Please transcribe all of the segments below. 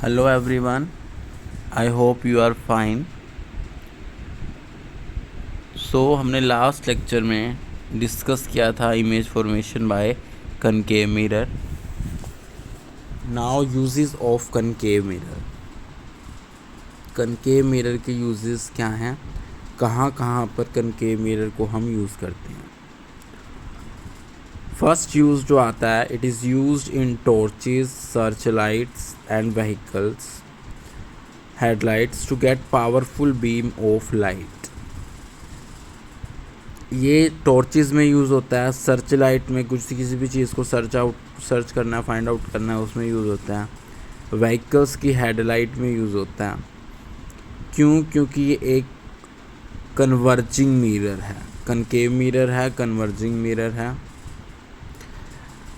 Hello everyone, I hope you are fine. हमने last lecture में discuss किया था image formation by concave mirror. Now uses of concave mirror. Concave mirror के uses क्या हैं, कहाँ कहाँ पर कनकेव मिरर को हम यूज़ करते हैं। फर्स्ट यूज़ जो आता है, it is used in torches, search lights and vehicles headlights to get powerful beam of light. ये टॉर्चेस में यूज़ होता है, सर्च लाइट में किसी भी चीज़ को सर्च करना है, फाइंड आउट करना है, उसमें यूज़ होता है। व्हीकल्स की हेडलाइट में यूज़ होता है। क्योंकि ये एक कन्वर्जिंग मिरर है, कनकेव मिरर है, कन्वर्जिंग मिरर है।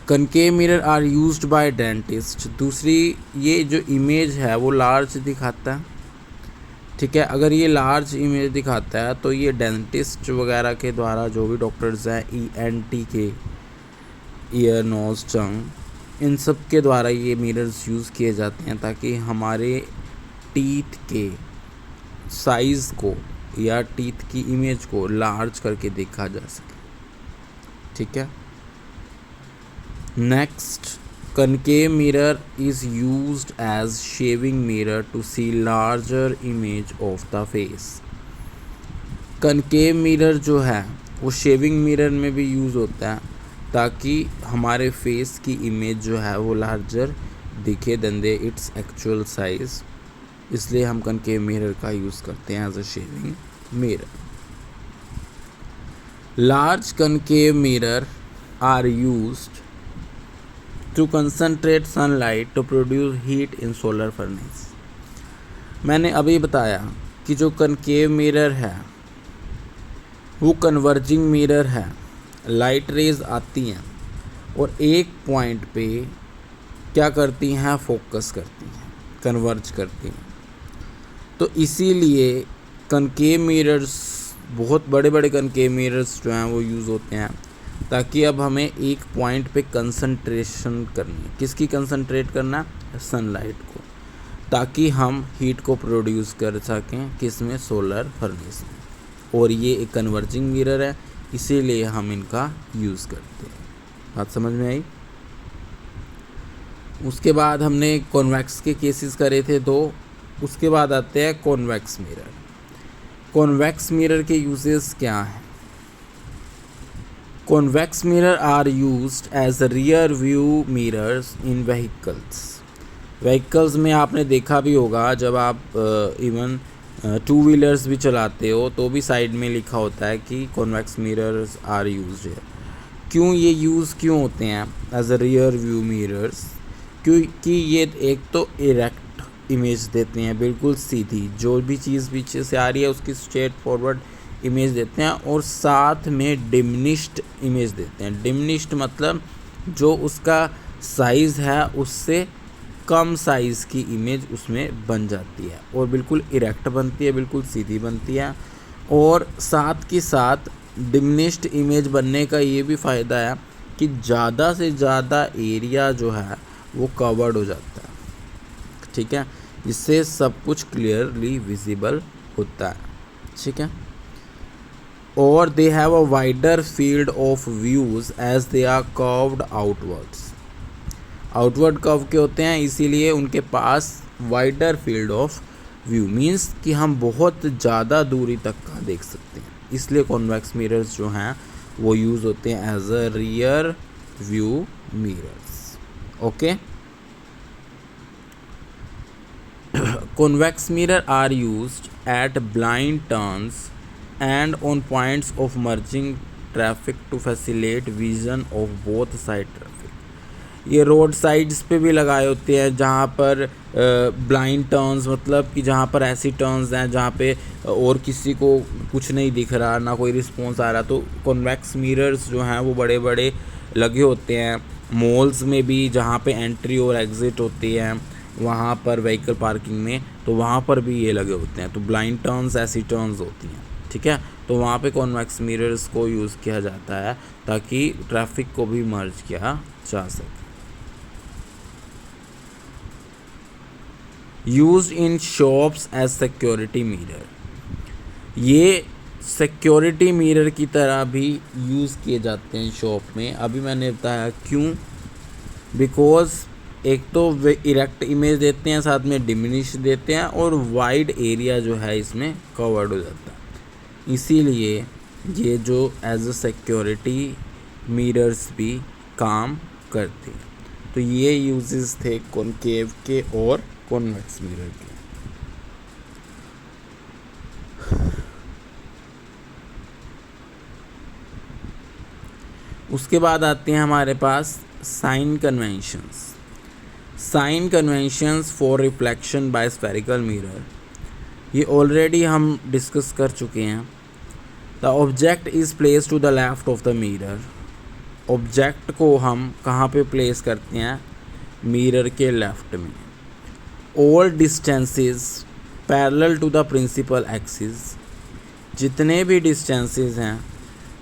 Concave mirror are used by dentist. दूसरी, ये जो इमेज है वो लार्ज दिखाता है, ठीक है। अगर ये लार्ज इमेज दिखाता है तो ये डेंटिस्ट वगैरह के द्वारा, जो भी डॉक्टर्स हैं ENT के, ईयर नोज टंग, इन सब के द्वारा ये मिरर्स यूज़ किए जाते हैं ताकि हमारे टीथ के साइज़ को या टीथ की इमेज को लार्ज करके देखा जा सके, ठीक है। Next, concave mirror is used as shaving mirror to see larger image of the face. concave mirror जो है वो शेविंग मिरर में भी यूज़ होता है ताकि हमारे फेस की इमेज जो है वो लार्जर दिखे than they its actual size. इसलिए हम concave mirror का यूज़ करते हैं as a shaving mirror. Large concave mirror are used to concentrate sunlight to produce heat in solar furnace। मैंने अभी बताया कि जो कनकेव मिरर है वो कन्वर्जिंग मिरर है। लाइट रेज आती हैं और एक पॉइंट पे क्या करती हैं, फोकस करती हैं, कन्वर्ज करती हैं। तो इसीलिए कनकेव मिरर्स, बहुत बड़े बड़े कनकेव मिरर्स जो हैं वो यूज़ होते हैं ताकि अब हमें एक पॉइंट पे कंसंट्रेशन करनी है। किसकी कंसंट्रेट करना है? सनलाइट को, ताकि हम हीट को प्रोड्यूस कर सकें, किसमें? सोलर फर्नेस में। और ये एक कन्वर्जिंग मिरर है, इसीलिए हम इनका यूज़ करते हैं। बात समझ में आई? उसके बाद हमने कॉन्वेक्स के केसेस करे थे दो। उसके बाद आते हैं कॉन्वेक्स मिरर। कॉन्वेक्स मिरर के यूजेस क्या हैं? Convex mirror are used as rear view mirrors in vehicles। Vehicles में आपने देखा भी होगा, जब आप इवन टू व्हीलर्स भी चलाते हो तो भी साइड में लिखा होता है कि कॉन्वेक्स मिरर्स आर यूज्ड है। क्यों ये यूज़ क्यों होते हैं as a rear view mirrors? क्योंकि ये एक तो इरेक्ट इमेज देते हैं, बिल्कुल सीधी, जो भी चीज़ पीछे से आ रही है उसकी स्ट्रेट फॉरवर्ड इमेज देते हैं, और साथ में डिमिनिश्ड इमेज देते हैं। डिमिनिश्ड मतलब जो उसका साइज़ है उससे कम साइज़ की इमेज उसमें बन जाती है और बिल्कुल इरेक्ट बनती है, बिल्कुल सीधी बनती है। और साथ के साथ डिमिनिश्ड इमेज बनने का ये भी फ़ायदा है कि ज़्यादा से ज़्यादा एरिया जो है वो कवर्ड हो जाता है, ठीक है, जिससे सब कुछ क्लियरली विजिबल होता है, ठीक है। और they have a wider field of views as they are curved outwards। Outward curve के होते हैं, इसीलिए उनके पास wider field of view means कि हम बहुत ज़्यादा दूरी तक का देख सकते हैं। इसलिए कॉन्वेक्स मिरर्स जो हैं वो यूज़ होते हैं as a rear view mirrors. Okay, convex mirror are used at blind turns and on points of merging traffic to facilitate vision of both side traffic। ये रोड साइड्स पे भी लगाए होते हैं जहाँ पर ब्लाइंड टर्न्स, मतलब कि जहाँ पर ऐसी टर्न्स हैं जहाँ पे और किसी को कुछ नहीं दिख रहा, ना कोई रिस्पॉन्स आ रहा, तो कॉन्वेक्स मिरर्स जो हैं वो बड़े बड़े लगे होते हैं। मॉल्स में भी जहाँ पे एंट्री और एग्ज़िट होती है, वहाँ पर व्हीकल पार्किंग में, तो वहाँ पर भी ये लगे होते हैं। तो ब्लाइंड टर्न्स ऐसी टर्न्स होती हैं, ठीक है। तो वहाँ पे कॉन्वेक्स मिरर्स को यूज़ किया जाता है ताकि ट्रैफिक को भी मर्ज किया जा सके। Used in shops as security mirror. ये सिक्योरिटी मिरर की तरह भी यूज़ किए जाते हैं शॉप में। अभी मैंने बताया क्यों, बिकॉज एक तो वे इरेक्ट इमेज देते हैं, साथ में डिमिनिश देते हैं, और वाइड एरिया जो है इसमें कवर्ड हो जाता है। इसीलिए ये जो एज अ सिक्योरिटी मिरर्स भी काम करते हैं। तो ये यूजेस थे कॉनकेव के और कॉन्वेक्स मिरर के। उसके बाद आते हैं हमारे पास sign conventions. Sign conventions for reflection by spherical mirror, ये ऑलरेडी हम डिस्कस कर चुके हैं। The object is place to the left of the mirror. Object को हम कहाँ पे प्लेस करते हैं? मिरर के लेफ्ट में। All distances parallel to the principal axis, जितने भी डिस्टेंसेस हैं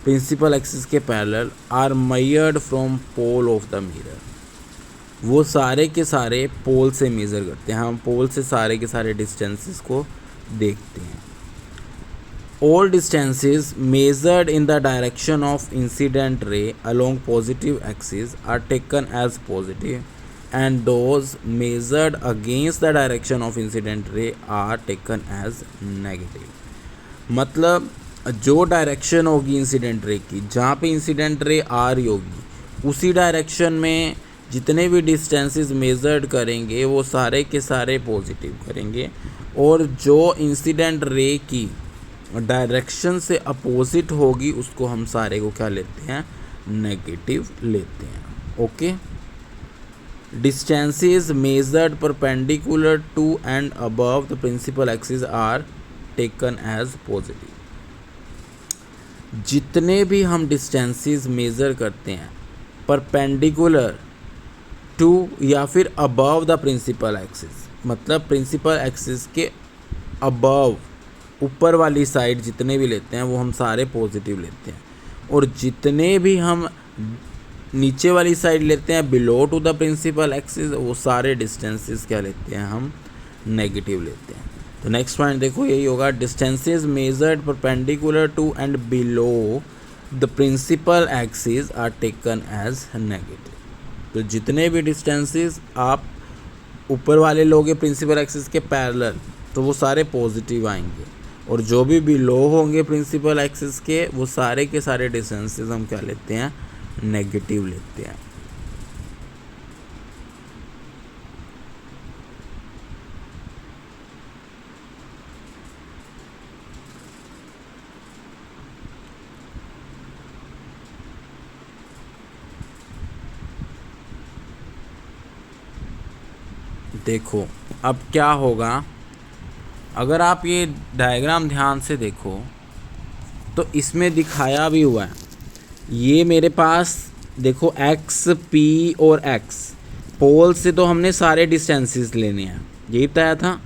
प्रिंसिपल एक्सिस के parallel are measured from pole of the mirror. वो सारे के सारे पोल से मेज़र करते हैं, हम पोल से सारे के सारे डिस्टेंसेस को देखते हैं। All distances measured in the direction of incident ray along positive axis are taken as positive and those measured against the direction of incident ray are taken as negative. मतलब जो डायरेक्शन होगी incident ray की, जहाँ पे incident ray आ रही होगी, उसी direction में जितने भी डिस्टेंसेस मेजर्ड करेंगे वो सारे के सारे पॉजिटिव करेंगे, और जो इंसिडेंट रे की डायरेक्शन से अपोजिट होगी उसको हम सारे को क्या लेते हैं? नेगेटिव लेते हैं। Okay, distances measured perpendicular to and above the principal axis are taken as positive. जितने भी हम डिस्टेंसेस मेज़र करते हैं परपेंडिकुलर टू या फिर अबव द प्रिंसिपल एक्सिस, मतलब प्रिंसिपल एक्सिस के अबव ऊपर वाली साइड जितने भी लेते हैं वो हम सारे पॉजिटिव लेते हैं, और जितने भी हम नीचे वाली साइड लेते हैं below to the principal axis वो सारे डिस्टेंसेस क्या लेते हैं? हम नेगेटिव लेते हैं। तो नेक्स्ट पॉइंट देखो यही होगा, distances measured perpendicular to and below the principal axis are taken as negative. तो जितने भी डिस्टेंसेस आप ऊपर वाले लोगे प्रिंसिपल एक्सिस के पैरेलल तो वो सारे पॉजिटिव आएंगे, और जो भी बिलो होंगे प्रिंसिपल एक्सिस के वो सारे के सारे डिस्टेंसेस हम क्या लेते हैं? नेगेटिव लेते हैं। देखो अब क्या होगा, अगर आप ये डायग्राम ध्यान से देखो तो इसमें दिखाया भी हुआ है। ये मेरे पास देखो एक्स, पी और एक्स, पोल से तो हमने सारे डिस्टेंसेस लेने हैं, यही बताया था।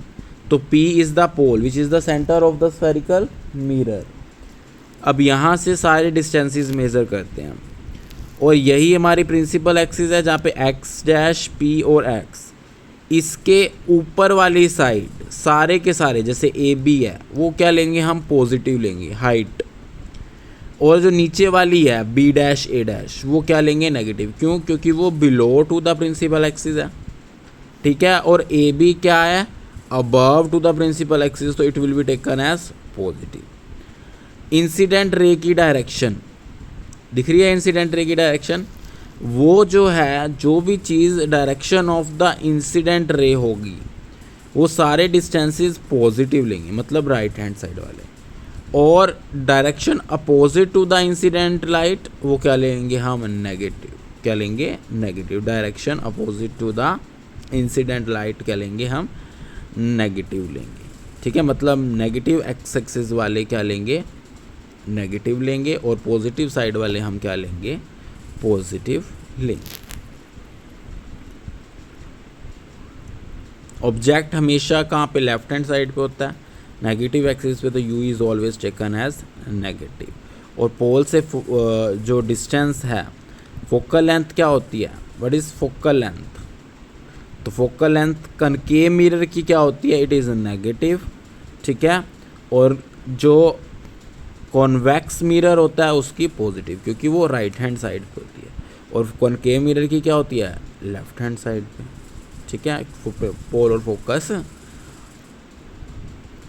तो P is the pole which is the centre of the spherical mirror. अब यहाँ से सारे डिस्टेंसेस मेज़र करते हैं, और यही हमारी प्रिंसिपल एक्सिस है जहाँ पे एक्स डैश, P और X, इसके ऊपर वाली साइड सारे के सारे जैसे AB है वो क्या लेंगे? हम पॉजिटिव लेंगे हाइट, और जो नीचे वाली है B डैश, A डैश, वो क्या लेंगे? नेगेटिव। क्यों? क्योंकि वो below to the principal axis है, ठीक है, और AB क्या है? Above to the principal axis, तो it will be taken as positive. Incident ray की डायरेक्शन दिख रही है, इंसिडेंट रे की डायरेक्शन, वो जो है जो भी चीज़ direction of the incident ray होगी वो सारे डिस्टेंसेस पॉजिटिव लेंगे, मतलब राइट हैंड साइड वाले, और direction opposite to the incident light वो क्या लेंगे? हम नेगेटिव। क्या लेंगे? Negative. Direction opposite to the incident light क्या लेंगे? हम नेगेटिव लेंगे, ठीक है। मतलब नेगेटिव एक्स एक्सिस वाले क्या लेंगे? नेगेटिव लेंगे, और पॉजिटिव साइड वाले हम क्या लेंगे? पॉजिटिव लेंगे। ऑब्जेक्ट हमेशा कहाँ पे? लेफ्ट हैंड साइड पे होता है, नेगेटिव एक्सिस पे, तो U is always taken as negative. और पोल से जो डिस्टेंस है, फोकल लेंथ क्या होती है? What is focal length? तो फोकल लेंथ कनकेव मिरर की क्या होती है, इट इज़ नेगेटिव, ठीक है, और जो कॉन्वेक्स मिरर होता है उसकी पॉजिटिव, क्योंकि वो राइट हैंड साइड पे होती है, और कॉनकेव मिरर की क्या होती है, लेफ्ट हैंड साइड पे, ठीक है। पोल और फोकस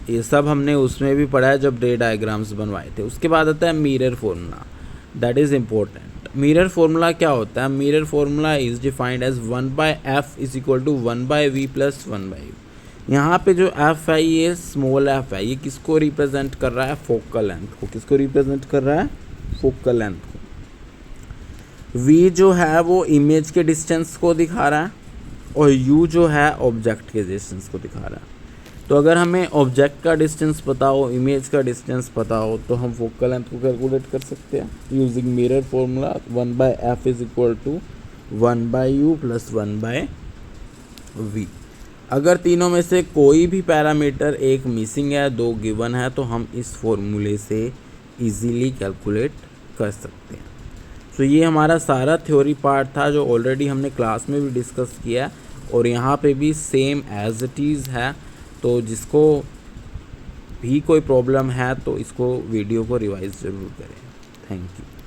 ये सब हमने उसमें भी पढ़ा है जब रे डायग्राम्स बनवाए थे। उसके बाद आता है mirror formula, that is important. Mirror formula क्या होता है, mirror formula is defined as 1/f is equal to 1/v plus 1/u। यहाँ पे जो f है ये स्मॉल f है, ये किसको रिप्रेजेंट कर रहा है, फोकल लेंथ को। किसको रिप्रेजेंट कर रहा है, फोकल लेंथ को। v जो है वो इमेज के डिस्टेंस को दिखा रहा है, और u जो है ऑब्जेक्ट के डिस्टेंस को दिखा रहा है। तो अगर हमें ऑब्जेक्ट का डिस्टेंस पता हो, इमेज का डिस्टेंस पता हो, तो हम फोकल लेंथ को कैलकुलेट कर सकते हैं using mirror formula 1/f is equal to 1/u plus 1/v। अगर तीनों में से कोई भी पैरामीटर एक मिसिंग है, दो गिवन है, तो हम इस फॉर्मूले से इजीली कैलकुलेट कर सकते हैं। तो ये हमारा सारा थ्योरी पार्ट था जो ऑलरेडी हमने क्लास में भी डिस्कस किया है, और यहाँ पे भी सेम एज इट इज़ है। तो जिसको भी कोई प्रॉब्लम है तो इसको वीडियो को रिवाइज ज़रूर करें। Thank you.